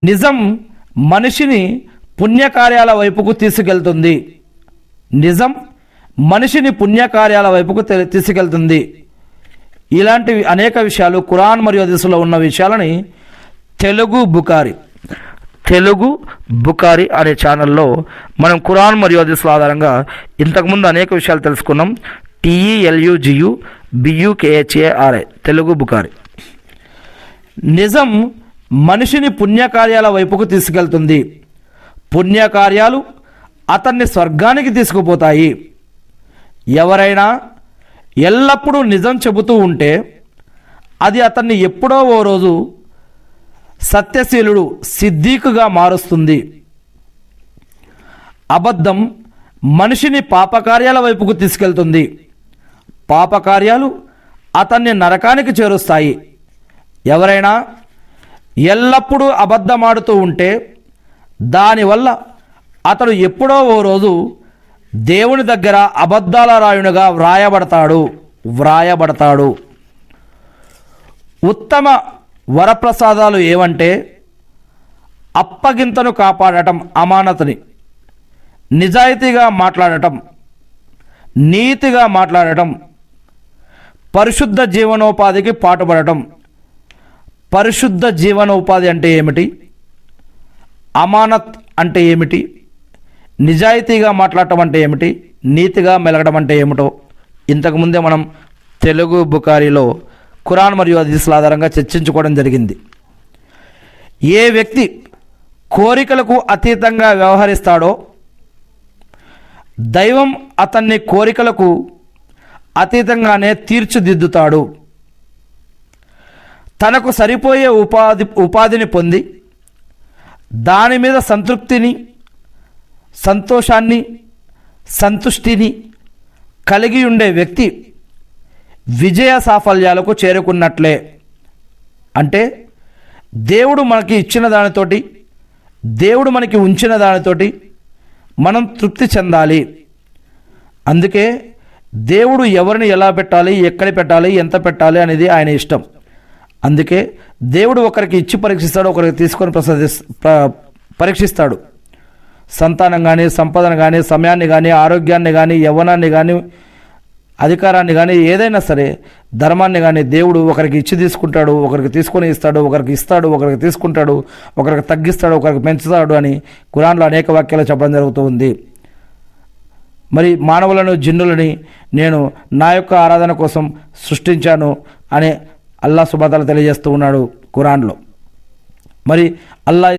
నిజం మనిషిని పుణ్యకార్యాల వైపుకు తీసుకెళ్తుంది. నిజం మనిషిని పుణ్యకార్యాల వైపుకు తీసుకెళ్తుంది. ఇలాంటి అనేక విషయాలు ఖురాన్ మరియు హదీసులో ఉన్న విషయాలని తెలుగు బుఖారీ అనే ఛానల్లో మనం ఖురాన్ మరియు హదీసుల ఆధారంగా ఇంతకుముందు అనేక విషయాలు తెలుసుకున్నాం. TELUGUBUKHARI తెలుగు బుఖారీ. నిజం మనిషిని పుణ్యకార్యాల వైపుకు తీసుకెళ్తుంది. పుణ్యకార్యాలు అతన్ని స్వర్గానికి తీసుకుపోతాయి. ఎవరైనా ఎల్లప్పుడూ నిజం చెబుతూ ఉంటే అది అతన్ని ఎప్పుడో ఓ రోజు సత్యశీలుడు సిద్దీకుగా మారుస్తుంది. అబద్ధం మనిషిని పాపకార్యాల వైపుకు తీసుకెళ్తుంది. పాపకార్యాలు అతన్ని నరకానికి చేరుస్తాయి. ఎవరైనా ఎల్లప్పుడూ అబద్ధమాడుతూ ఉంటే దానివల్ల అతడు ఎప్పుడో ఓ రోజు దేవుని దగ్గర అబద్ధాల రాయునిగా వ్రాయబడతాడు. ఉత్తమ వరప్రసాదాలు ఏవంటే అప్పగింతను కాపాడటం, అమానతుని, నిజాయితీగా మాట్లాడటం, నీతిగా మాట్లాడటం, పరిశుద్ధ జీవనోపాధికి పాటుపడటం. పరిశుద్ధ జీవనోపాధి అంటే ఏమిటి? అమానత్ అంటే ఏమిటి? నిజాయితీగా మాట్లాడటం అంటే ఏమిటి? నీతిగా మెలగడం అంటే ఏమిటో ఇంతకుముందే మనం తెలుగు బుఖారీలో ఖురాన్ మరియు హదీసుల ఆధారంగా చర్చించుకోవడం జరిగింది. ఏ వ్యక్తి కోరికలకు అతీతంగా వ్యవహరిస్తాడో దైవం అతన్ని కోరికలకు అతీతంగానే తీర్చిదిద్దుతాడు. తనకు సరిపోయే ఉపాధిని పొంది దాని మీద సంతృప్తిని, సంతోషాన్ని, సంతుష్టిని కలిగి ఉండే వ్యక్తి విజయ సాఫల్యాలకు చేరుకున్నట్లే. అంటే దేవుడు మనకి ఇచ్చిన దానితోటి, దేవుడు మనకి ఉంచిన దానితోటి మనం తృప్తి చెందాలి. అందుకే దేవుడు ఎవరిని ఎలా పెట్టాలి, ఎక్కడ పెట్టాలి, ఎంత పెట్టాలి అనేది ఆయన ఇష్టం. అందుకే దేవుడు ఒకరికి ఇచ్చి పరీక్షిస్తాడు, ఒకరికి తీసుకొని పరీక్షిస్తాడు. సంతానం కానీ, సంపదను కానీ, సమయాన్ని కానీ, ఆరోగ్యాన్ని కానీ, యవ్వనాన్ని కానీ, అధికారాన్ని కానీ, ఏదైనా సరే ధర్మాన్ని కానీ దేవుడు ఒకరికి ఇచ్చి తీసుకుంటాడు, ఒకరికి తీసుకొని ఇస్తాడు, ఒకరికి ఇస్తాడు, ఒకరికి తీసుకుంటాడు, ఒకరికి తగ్గిస్తాడు, ఒకరికి పెంచుతాడు అని ఖురాన్లో అనేక వాక్యాలు చెప్పడం జరుగుతూ ఉంది. మరి మానవులను, జిన్నులని నేను నా యొక్క ఆరాధన కోసం సృష్టించాను అని అల్లాహ్ సుబ్హానహు వ తఆలా తెలియజేస్తూ ఉన్నాడు ఖురాన్లో. మరి అల్లాహ్